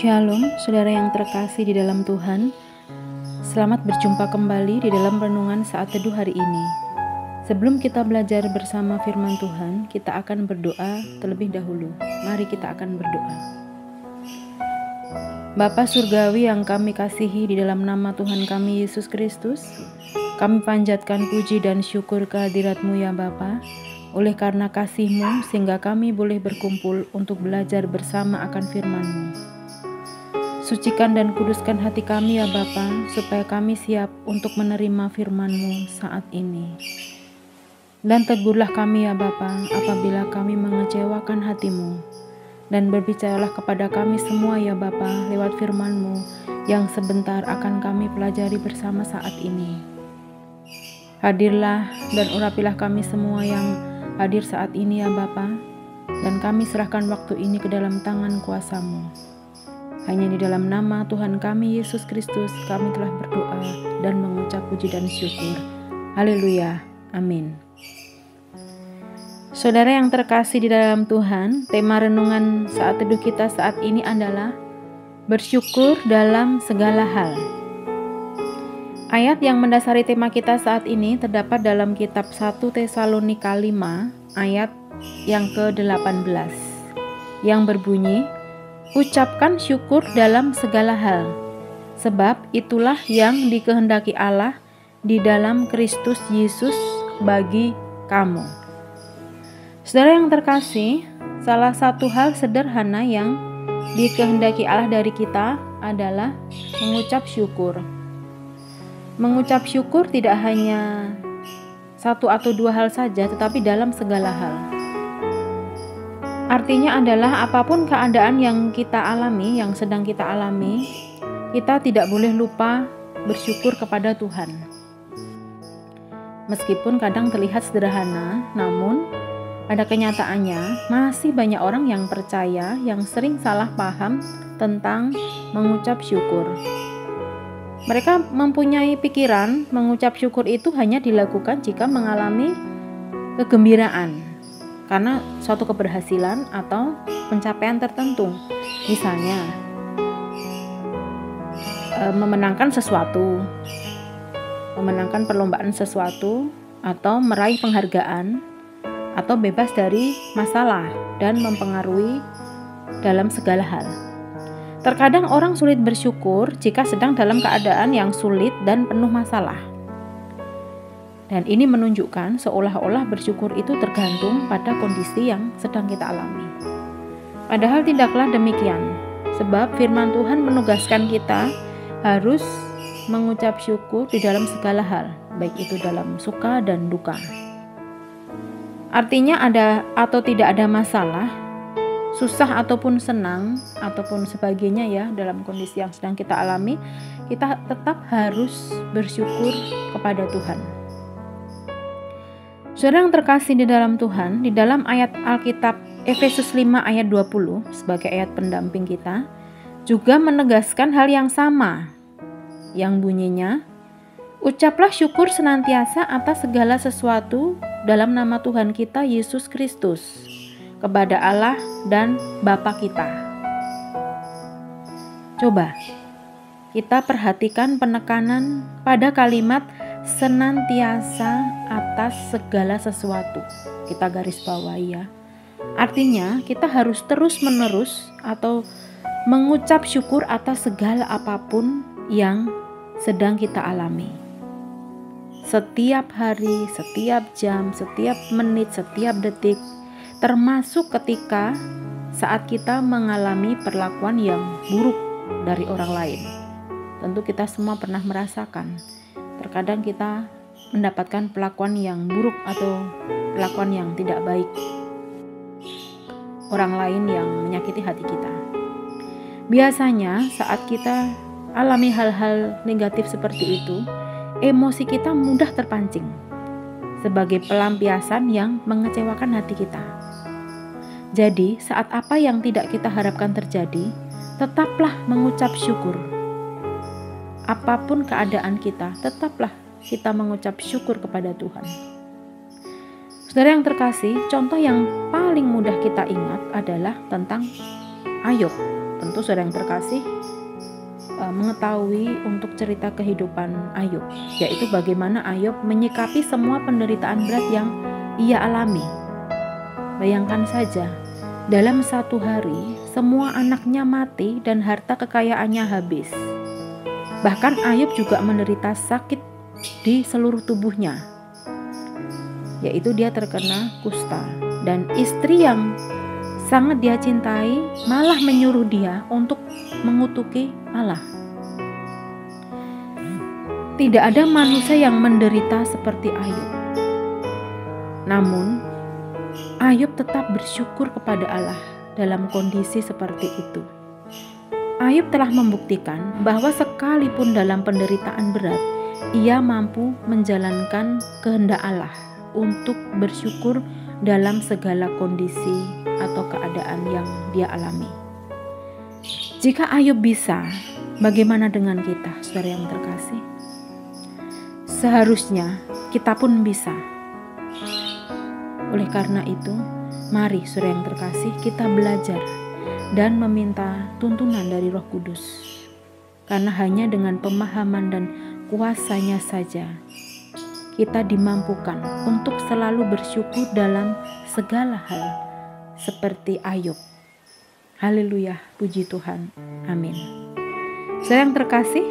Shalom, saudara yang terkasih di dalam Tuhan. Selamat berjumpa kembali di dalam renungan saat teduh hari ini. Sebelum kita belajar bersama firman Tuhan, kita akan berdoa terlebih dahulu. Mari kita akan berdoa. Bapa Surgawi yang kami kasihi, di dalam nama Tuhan kami Yesus Kristus, kami panjatkan puji dan syukur kehadirat-Mu ya Bapa. Oleh karena kasih-Mu sehingga kami boleh berkumpul untuk belajar bersama akan firman-Mu. Sucikan dan kuduskan hati kami ya Bapa, supaya kami siap untuk menerima firman-Mu saat ini. Dan tegurlah kami ya Bapa, apabila kami mengecewakan hati-Mu. Dan berbicaralah kepada kami semua ya Bapa, lewat firman-Mu yang sebentar akan kami pelajari bersama saat ini. Hadirlah dan urapilah kami semua yang hadir saat ini ya Bapa, dan kami serahkan waktu ini ke dalam tangan kuasa-Mu. Hanya di dalam nama Tuhan kami Yesus Kristus kami telah berdoa dan mengucap puji dan syukur. Haleluya. Amin. Saudara yang terkasih di dalam Tuhan, tema renungan saat teduh kita saat ini adalah bersyukur dalam segala hal. Ayat yang mendasari tema kita saat ini terdapat dalam kitab 1 Tesalonika 5 ayat yang ke-18 yang berbunyi, ucapkan syukur dalam segala hal, sebab itulah yang dikehendaki Allah di dalam Kristus Yesus bagi kamu. Saudara yang terkasih, salah satu hal sederhana yang dikehendaki Allah dari kita adalah mengucap syukur. Mengucap syukur tidak hanya satu atau dua hal saja, tetapi dalam segala hal. Artinya adalah apapun keadaan yang kita alami, yang sedang kita alami, kita tidak boleh lupa bersyukur kepada Tuhan. Meskipun kadang terlihat sederhana, namun pada kenyataannya masih banyak orang yang percaya yang sering salah paham tentang mengucap syukur. Mereka mempunyai pikiran mengucap syukur itu hanya dilakukan jika mengalami kegembiraan karena suatu keberhasilan atau pencapaian tertentu. Misalnya memenangkan sesuatu, memenangkan perlombaan sesuatu, atau meraih penghargaan, atau bebas dari masalah dan mempengaruhi dalam segala hal. Terkadang orang sulit bersyukur jika sedang dalam keadaan yang sulit dan penuh masalah. Dan ini menunjukkan seolah-olah bersyukur itu tergantung pada kondisi yang sedang kita alami. Padahal tidaklah demikian, sebab firman Tuhan menugaskan kita harus mengucap syukur di dalam segala hal, baik itu dalam suka dan duka. Artinya ada atau tidak ada masalah, susah ataupun senang, ataupun sebagainya ya dalam kondisi yang sedang kita alami, kita tetap harus bersyukur kepada Tuhan. Saudara yang terkasih di dalam Tuhan, di dalam ayat Alkitab Efesus 5 ayat 20 sebagai ayat pendamping kita, juga menegaskan hal yang sama, yang bunyinya, ucaplah syukur senantiasa atas segala sesuatu dalam nama Tuhan kita Yesus Kristus, kepada Allah dan Bapa kita. Coba kita perhatikan penekanan pada kalimat senantiasa atas segala sesuatu. Kita garis bawahi ya. Artinya kita harus terus-menerus atau mengucap syukur atas segala apapun yang sedang kita alami. Setiap hari, setiap jam, setiap menit, setiap detik, termasuk ketika saat kita mengalami perlakuan yang buruk dari orang lain. Tentu kita semua pernah merasakan. Terkadang kita mendapatkan perlakuan yang buruk atau perlakuan yang tidak baik. Orang lain yang menyakiti hati kita. Biasanya saat kita alami hal-hal negatif seperti itu, emosi kita mudah terpancing sebagai pelampiasan yang mengecewakan hati kita. Jadi, saat apa yang tidak kita harapkan terjadi, tetaplah mengucap syukur. Apapun keadaan kita, tetaplah kita mengucap syukur kepada Tuhan. Saudara yang terkasih, contoh yang paling mudah kita ingat adalah tentang Ayub. tentu saudara yang terkasih mengetahui untuk cerita kehidupan Ayub, yaitu bagaimana Ayub menyikapi semua penderitaan berat yang ia alami. Bayangkan saja, dalam satu hari semua anaknya mati dan harta kekayaannya habis. Bahkan Ayub juga menderita sakit di seluruh tubuhnya, yaitu dia terkena kusta, dan istri yang sangat dia cintai malah menyuruh dia untuk mengutuki Allah. Tidak ada manusia yang menderita seperti Ayub. Namun Ayub tetap bersyukur kepada Allah dalam kondisi seperti itu. Ayub telah membuktikan bahwa sekalipun dalam penderitaan berat, ia mampu menjalankan kehendak Allah untuk bersyukur dalam segala kondisi atau keadaan yang dia alami. Jika Ayub bisa, bagaimana dengan kita, saudara yang terkasih? Seharusnya kita pun bisa. Oleh karena itu, mari saudara yang terkasih, kita belajar dan meminta tuntunan dari Roh Kudus. Karena hanya dengan pemahaman dan kuasanya saja kita dimampukan untuk selalu bersyukur dalam segala hal seperti Ayub. Haleluya, puji Tuhan. Amin. Saudara yang terkasih,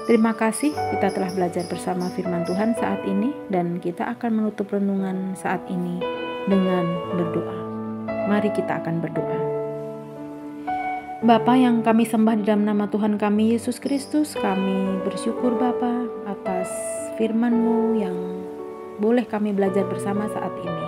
terima kasih kita telah belajar bersama firman Tuhan saat ini, dan kita akan menutup renungan saat ini dengan berdoa. Mari kita akan berdoa. Bapa yang kami sembah di dalam nama Tuhan kami Yesus Kristus, kami bersyukur Bapa atas firman-Mu yang boleh kami belajar bersama saat ini.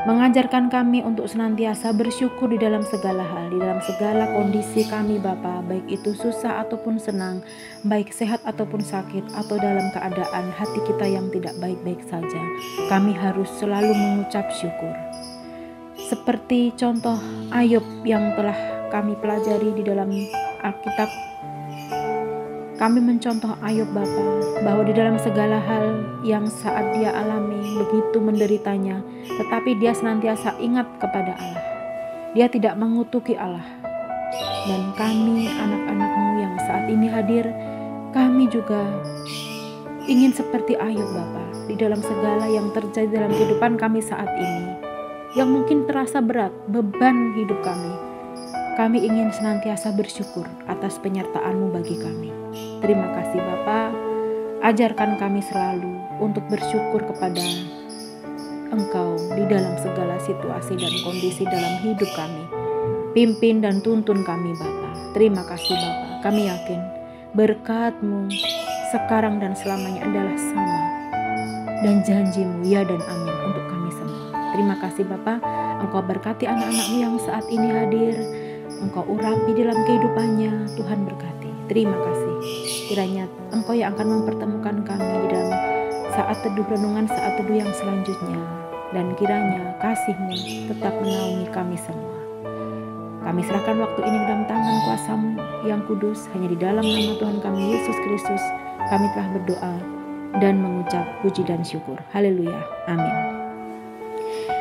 Mengajarkan kami untuk senantiasa bersyukur di dalam segala hal, di dalam segala kondisi kami Bapa, baik itu susah ataupun senang, baik sehat ataupun sakit, atau dalam keadaan hati kita yang tidak baik-baik saja. Kami harus selalu mengucap syukur. Seperti contoh Ayub yang telah kami pelajari di dalam Alkitab, kami mencontoh Ayub Bapa, bahwa di dalam segala hal yang saat dia alami begitu menderitanya, tetapi dia senantiasa ingat kepada Allah. Dia tidak mengutuki Allah. Dan kami anak-anak-Mu yang saat ini hadir, kami juga ingin seperti Ayub Bapa, di dalam segala yang terjadi dalam kehidupan kami saat ini, yang mungkin terasa berat, beban hidup kami. Kami ingin senantiasa bersyukur atas penyertaan-Mu bagi kami. Terima kasih Bapa, ajarkan kami selalu untuk bersyukur kepada Engkau di dalam segala situasi dan kondisi dalam hidup kami. Pimpin dan tuntun kami Bapa. Terima kasih Bapa, kami yakin berkat-Mu sekarang dan selamanya adalah sama, dan janji-Mu ya dan amin untuk kami semua. Terima kasih Bapa, Engkau berkati anak-anak-Mu yang saat ini hadir. Engkau urapi dalam kehidupannya, Tuhan berkati. Terima kasih. Kiranya Engkau yang akan mempertemukan kami di dalam saat teduh renungan, saat teduh yang selanjutnya. Dan kiranya kasih-Mu tetap menaungi kami semua. Kami serahkan waktu ini dalam tangan kuasa-Mu yang kudus. Hanya di dalam nama Tuhan kami Yesus Kristus kami telah berdoa dan mengucap puji dan syukur. Haleluya. Amin.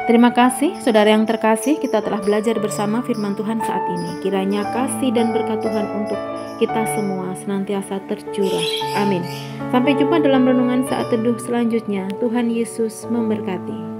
Terima kasih saudara yang terkasih, kita telah belajar bersama firman Tuhan saat ini. Kiranya kasih dan berkat Tuhan untuk kita semua senantiasa tercurah. Amin. Sampai jumpa dalam renungan saat teduh selanjutnya. Tuhan Yesus memberkati.